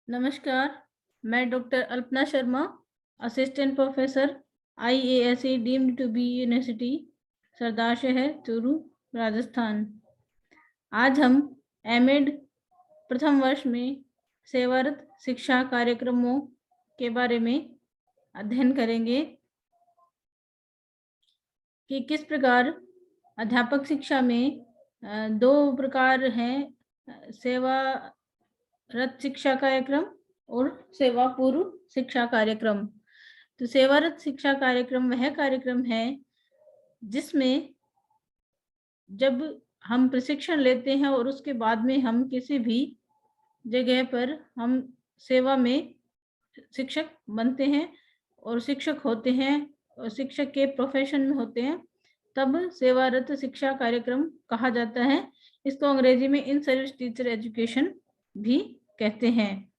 नमस्कार, मैं doctor Alpana Sharma, assistant professor IASE deemed to be university, Sardarshahar, Churu, Rajasthan. आज हम एमएड प्रथम वर्ष में सेवारत शिक्षा कार्यक्रमों के बारे में अध्ययन करेंगे कि किस प्रकार अध्यापक शिक्षा में दो प्रकार हैं, सेवारत शिक्षा कार्यक्रम और सेवा पूर्व शिक्षा कार्यक्रम। तो सेवारत शिक्षा कार्यक्रम वह कार्यक्रम है जिसमें जब हम प्रशिक्षण लेते हैं और उसके बाद में हम किसी भी जगह पर हम सेवा में शिक्षक बनते हैं और शिक्षक होते हैं और शिक्षक के प्रोफेशन में होते हैं, तब सेवारत शिक्षा कार्यक्रम कहा जाता है। इसको अंग्रेजी में इन सर्विस टीचर एजुकेशन भी कहते हैं।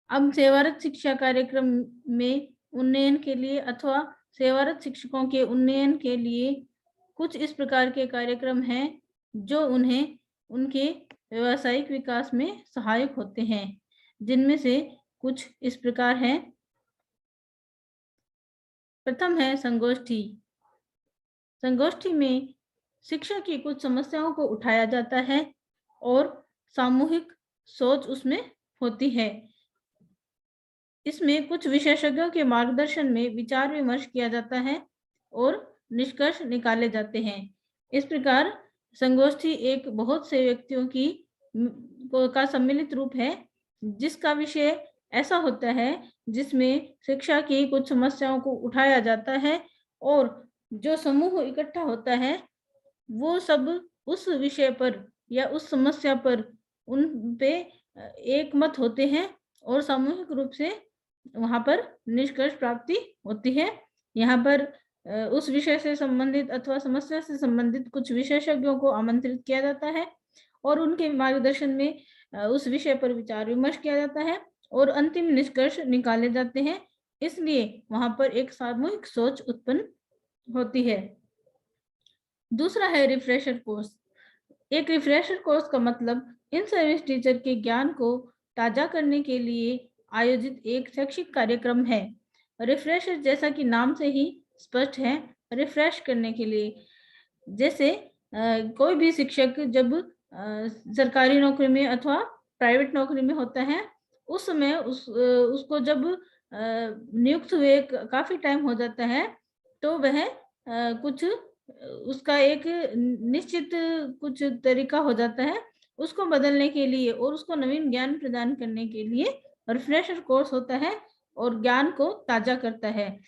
अब सेवारत शिक्षा कार्यक्रम में उन्नयन के लिए अथवा सेवारत शिक्षकों के उन्नयन के लिए कुछ इस प्रकार के कार्यक्रम हैं जो उन्हें उनके व्यावसायिक विकास में सहायक होते हैं, जिनमें से कुछ इस प्रकार हैं। प्रथम है संगोष्ठी। संगोष्ठी में शिक्षा की कुछ समस्याओं को उठाया जाता है और सामूहिक सोच उसमें होती है। इसमें कुछ विशेषज्ञों के मार्गदर्शन में विचार विमर्श किया जाता है और निष्कर्ष निकाले जाते हैं। इस प्रकार संगोष्ठी एक बहुत से व्यक्तियों की का सम्मिलित रूप है जिसका विषय ऐसा होता है जिसमें शिक्षा की कुछ समस्याओं को उठाया जाता है और जो समूह इकट्ठा होता है वो सब उस विषय पर या उस समस्या पर उन पे एक मत होते हैं और सामूहिक रूप से वहाँ पर निष्कर्ष प्राप्ति होती है। यहाँ पर उस विषय से संबंधित अथवा समस्या से संबंधित कुछ विशेषज्ञों को आमंत्रित किया जाता है और उनके मार्गदर्शन में उस विषय पर विचार विमर्श किया जाता है और अंतिम निष्कर्ष निकाले जाते हैं। इसलिए वहाँ पर एक सामूहिक सोच उत्पन्न होती है। दूसरा है रिफ्रेशर कोर्स। एक रिफ्रेशर कोर्स का मतलब इन सर्विस टीचर के ज्ञान को ताजा करने के लिए आयोजित एक शैक्षिक कार्यक्रम है। रिफ्रेशर जैसा कि नाम से ही स्पष्ट है, रिफ्रेश करने के लिए। जैसे कोई भी शिक्षक जब सरकारी नौकरी में अथवा प्राइवेट नौकरी में होता है, उस समय उसको जब नियुक्त हुए काफी टाइम हो जाता है तो वह कुछ उसका एक निश्चित कुछ तरीका हो जाता है उसको बदलने के लिए और उसको नवीन ज्ञान प्रदान करने के लिए रिफ्रेशर कोर्स होता है और ज्ञान को ताजा करता है।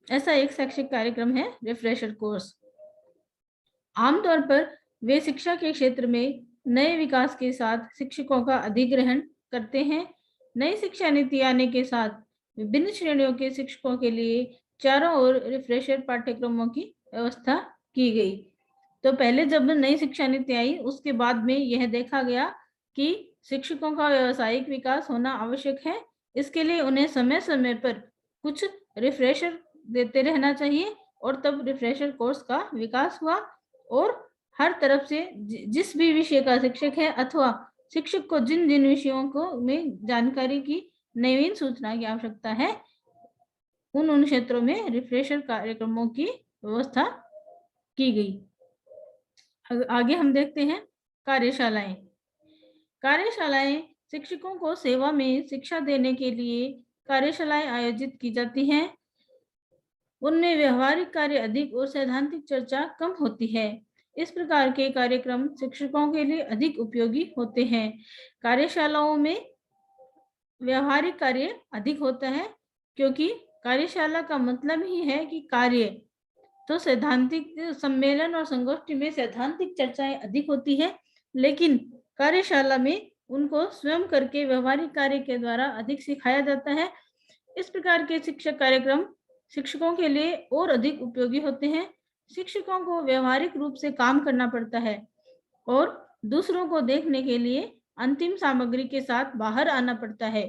ऐसा एक शैक्षिक कार्यक्रम है रिफ्रेशर कोर्स। आमतौर पर वे शिक्षा के क्षेत्र में नए विकास के साथ शिक्षकों का अधिग्रहण करते हैं। नई शिक्षा नीति आने के साथ विभिन्न श्रेणियों के शिक्षकों के लिए चारों ओर रिफ्रेशर पाठ्यक्रमों की व्यवस्था की गई। तो पहले जब नई शिक्षा नीति आई उसके बाद में यह देखा गया कि शिक्षकों का व्यावसायिक विकास होना आवश्यक है। इसके लिए उन्हें समय समय पर कुछ रिफ्रेशर देते रहना चाहिए और तब रिफ्रेशर कोर्स का विकास हुआ और हर तरफ से जिस भी विषय का शिक्षक है अथवा शिक्षक को जिन जिन विषयों को में जानकारी की नवीन सूचना की आवश्यकता है उन क्षेत्रों में रिफ्रेशर कार्यक्रमों की व्यवस्था की गई। आगे हम देखते हैं कार्यशालाएं। कार्यशालाएं शिक्षकों को सेवा में शिक्षा देने के लिए कार्यशालाएं आयोजित की जाती हैं। उनमें व्यवहारिक कार्य अधिक और सैद्धांतिक चर्चा कम होती है। इस प्रकार के कार्यक्रम शिक्षकों के लिए अधिक उपयोगी होते हैं। कार्यशालाओं में व्यवहारिक कार्य अधिक होता है क्योंकि कार्यशाला का मतलब ही है कि कार्य, तो सैद्धांतिक सम्मेलन और संगोष्ठी में सैद्धांतिक चर्चाएं अधिक होती है, लेकिन कार्यशाला में उनको स्वयं करके व्यवहारिक कार्य के द्वारा अधिक सिखाया जाता है। इस प्रकार के शिक्षक कार्यक्रम शिक्षकों के लिए और अधिक उपयोगी होते हैं। शिक्षकों को व्यवहारिक रूप से काम करना पड़ता है और दूसरों को देखने के लिए अंतिम सामग्री के साथ बाहर आना पड़ता है।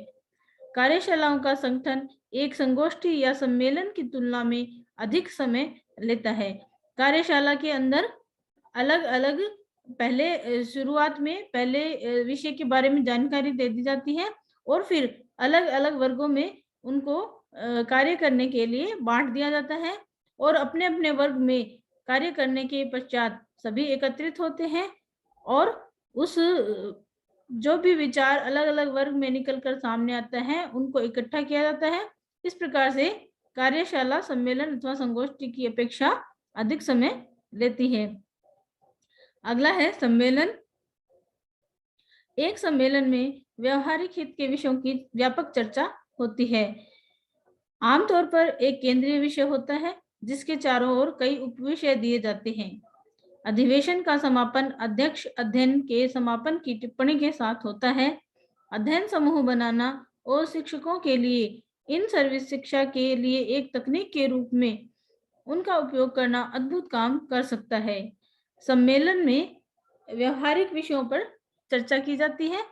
कार्यशालाओं का संगठन एक संगोष्ठी या सम्मेलन की तुलना में अधिक समय लेता है। कार्यशाला के अंदर अलग अलग पहले शुरुआत में पहले विषय के बारे में जानकारी दे दी जाती है और फिर अलग-अलग वर्गों में उनको कार्य करने के लिए बाँट दिया जाता है और अपने-अपने वर्ग में कार्य करने के पश्चात सभी एकत्रित होते हैं और उस जो भी विचार अलग-अलग वर्ग में निकल कर सामने आता है, उनको इकट्ठा किया जाता है। इस प्रकार से कार्यशाला, सम्मेलन अथवा संगोष्ठी की अपेक्षा अधिक समय लेती है। अगला है सम्मेलन। एक सम्मेलन में व्यवहारिक हित के विषयों की व्यापक चर्चा होती है। आमतौर पर एक केंद्रीय विषय होता है जिसके चारों ओर कई उपविषय दिए जाते हैं। अधिवेशन का समापन अध्यक्ष अध्ययन के समापन की टिप्पणी के साथ होता है। अध्ययन समूह बनाना और शिक्षकों के लिए इन सर्विस शिक्षा के लिए एक तकनीक के रूप में उनका उपयोग करना अद्भुत काम कर सकता है। सम्मेलन में व्यवहारिक विषयों पर चर्चा की जाती है।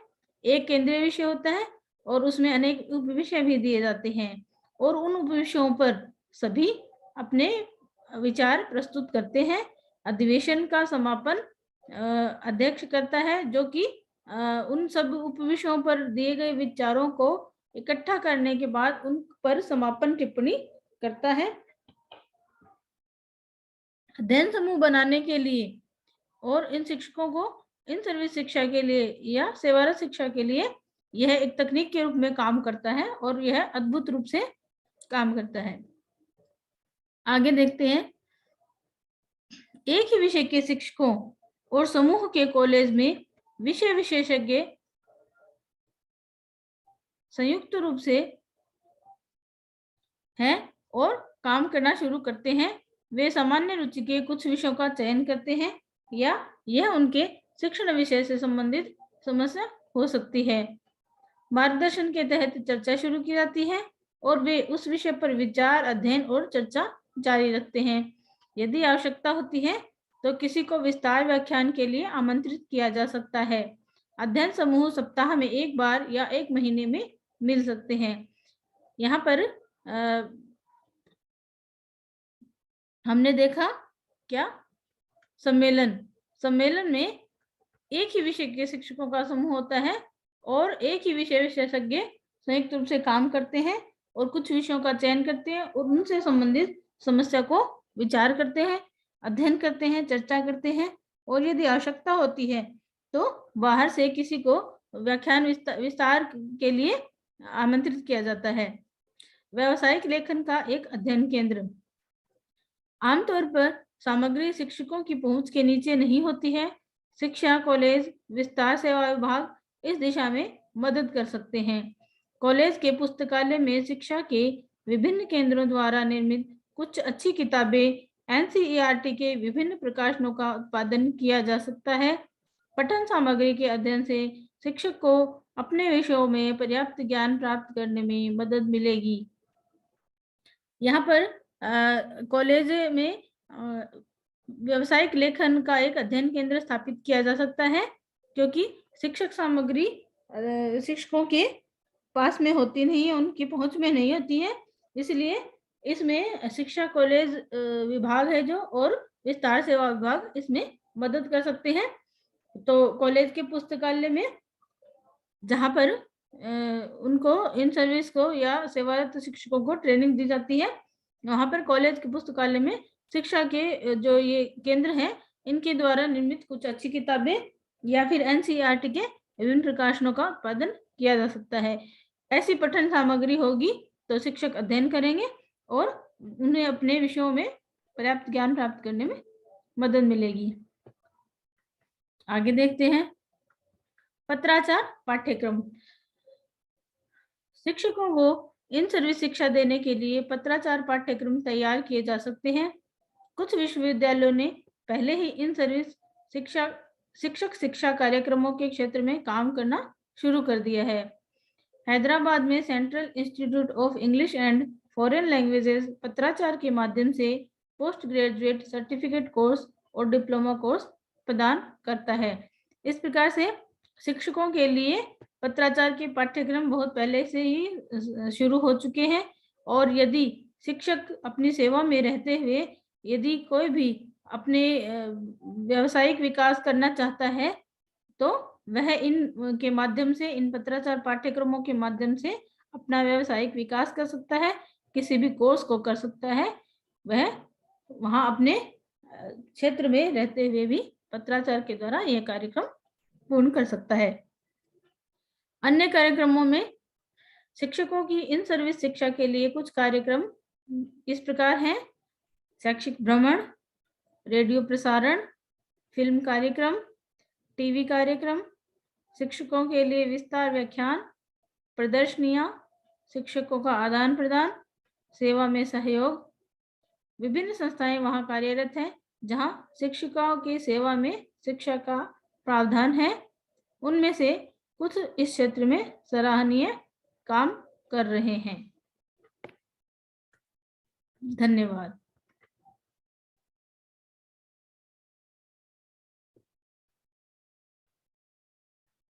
एक केंद्रीय विषय होता है और उसमें अनेक उपविषय भी दिए जाते हैं और उन उपविषयों पर सभी अपने विचार प्रस्तुत करते हैं। अधिवेशन का समापन अध्यक्ष करता है, जो कि उन सब उपविषयों पर दिए गए विचारों को इकट्ठा करने के बाद उन पर समापन टिप्पणी करता है। अध्ययन समूह बनाने के लिए और इन शिक्षकों को इन सर्विस शिक्षा के लिए या सेवारत शिक्षा के लिए यह एक तकनीक के रूप में काम करता है और यह अद्भुत रूप से काम करता है। आगे देखते हैं। एक ही विषय के शिक्षकों और समूह के कॉलेज में विषय विशेषज्ञ संयुक्त रूप से हैं और काम करना शुरू करते हैं। वे सामान्य रुचि के कुछ विषयों का चयन करते हैं या यह उनके शिक्षण विषय से संबंधित समस्या हो सकती है। मार्गदर्शन के तहत चर्चा शुरू की जाती है और वे उस विषय पर विचार, अध्ययन और चर्चा जारी रखते हैं। यदि आवश्यकता होती है तो किसी को विस्तार व्याख्यान के लिए आमंत्रित किया जा सकता है। अध्ययन समूह सप्ताह में एक बार या एक महीने में मिल सकते हैं। यहाँ पर हमने देखा क्या सम्मेलन में एक ही विषय के शिक्षकों का समूह होता है और एक ही विषय विशेषज्ञ संयुक्त रूप से काम करते हैं और कुछ विषयों का चयन करते हैं और उनसे संबंधित समस्या को विचार करते हैं, अध्ययन करते हैं, चर्चा करते हैं और यदि आवश्यकता होती है तो बाहर से किसी को व्याख्यान विस्तार के लिए आमंत्रित किया जाता है। व्यावसायिक लेखन का एक अध्ययन केंद्र। आमतौर पर सामग्री शिक्षकों की पहुंच के नीचे नहीं होती है। शिक्षा कॉलेज, विस्तार सेवा विभाग इस दिशा में मदद कर सकते हैं। कॉलेज के पुस्तकालय में शिक्षा के विभिन्न केंद्रों द्वारा निर्मित कुछ अच्छी किताबें, एनसीईआरटी के विभिन्न प्रकाशनों का उत्पादन किया जा सकता है। पठन सामग्री के अध्ययन से शिक्षक को अपने विषयों में पर्याप्त ज्ञान प्राप्त करने में मदद मिलेगी। यहाँ पर कॉलेज में व्यावसायिक लेखन का एक अध्ययन केंद्र स्थापित किया जा सकता है, क्योंकि शिक्षक सामग्री शिक्षकों के पास में होती नहीं है, उनकी पहुंच में नहीं होती है। इसलिए इसमें शिक्षा कॉलेज विभाग है जो और विस्तार सेवा विभाग इसमें मदद कर सकते हैं। तो कॉलेज के पुस्तकालय में जहाँ पर उनको इन सर्विस को या सेवारत शिक्षकों को ट्रेनिंग दी जाती है, वहाँ पर कॉलेज के पुस्तकालय में शिक्षा के जो ये केंद्र हैं, इनके द्वारा निर्मित कुछ अच्छी किताबें या फिर एनसीईआरटी के विभिन्न प्रकाशनों का उत्पादन किया जा सकता है। ऐसी पठन सामग्री होगी तो शिक्षक अध्ययन करेंगे और उन्हें अपने विषयों में पर्याप्त ज्ञान प्राप्त करने में मदद मिलेगी। आगे देखते हैं। पत्राचार पाठ्यक्रम। शिक्षकों को इन सर्विस शिक्षा देने के लिए पत्राचार पाठ्यक्रम तैयार किए जा सकते हैं। कुछ विश्वविद्यालयों ने पहले ही इन सर्विस शिक्षक शिक्षा कार्यक्रमों के क्षेत्र में काम करना शुरू कर दिया है। हैदराबाद में central institute of English and foreign languages पत्राचार के माध्यम से पोस्ट ग्रेजुएट सर्टिफिकेट कोर्स और डिप्लोमा कोर्स प्रदान करता है। इस प्रकार से शिक्षकों के लिए पत्राचार के पाठ्यक्रम बहुत पहले से ही शुरू हो चुके हैं और यदि शिक्षक अपनी सेवा में रहते हुए यदि कोई भी अपने व्यावसायिक विकास करना चाहता है, तो वह इन के माध्यम से, इन पत्राचार पाठ्यक्रमों के माध्यम से अपना व्यावसायिक विकास कर सकता है, किसी भी कोर्स को कर सकता है। वह वहाँ अपने क्षेत्र में रहते हुए भी पत्राचार के द्वारा यह कार्यक्रम पूर्ण कर सकता है। अन्य कार्यक्रमों में शिक्षकों की इन सर्विस शिक्षा के लिए कुछ कार्यक्रम इस प्रकार हैं: शैक्षिक भ्रमण, रेडियो प्रसारण, फिल्म कार्यक्रम, टीवी कार्यक्रम, शिक्षकों के लिए विस्तार व्याख्यान, प्रदर्शनियां, शिक्षकों का आदान प्रदान, सेवा में सहयोग। विभिन्न संस्थाएं वहां कार्यरत हैं जहां शिक्षिकाओं की सेवा में शिक्षा का प्रावधान है। उनमें से कुछ इस क्षेत्र में सराहनीय काम कर रहे हैं। धन्यवाद।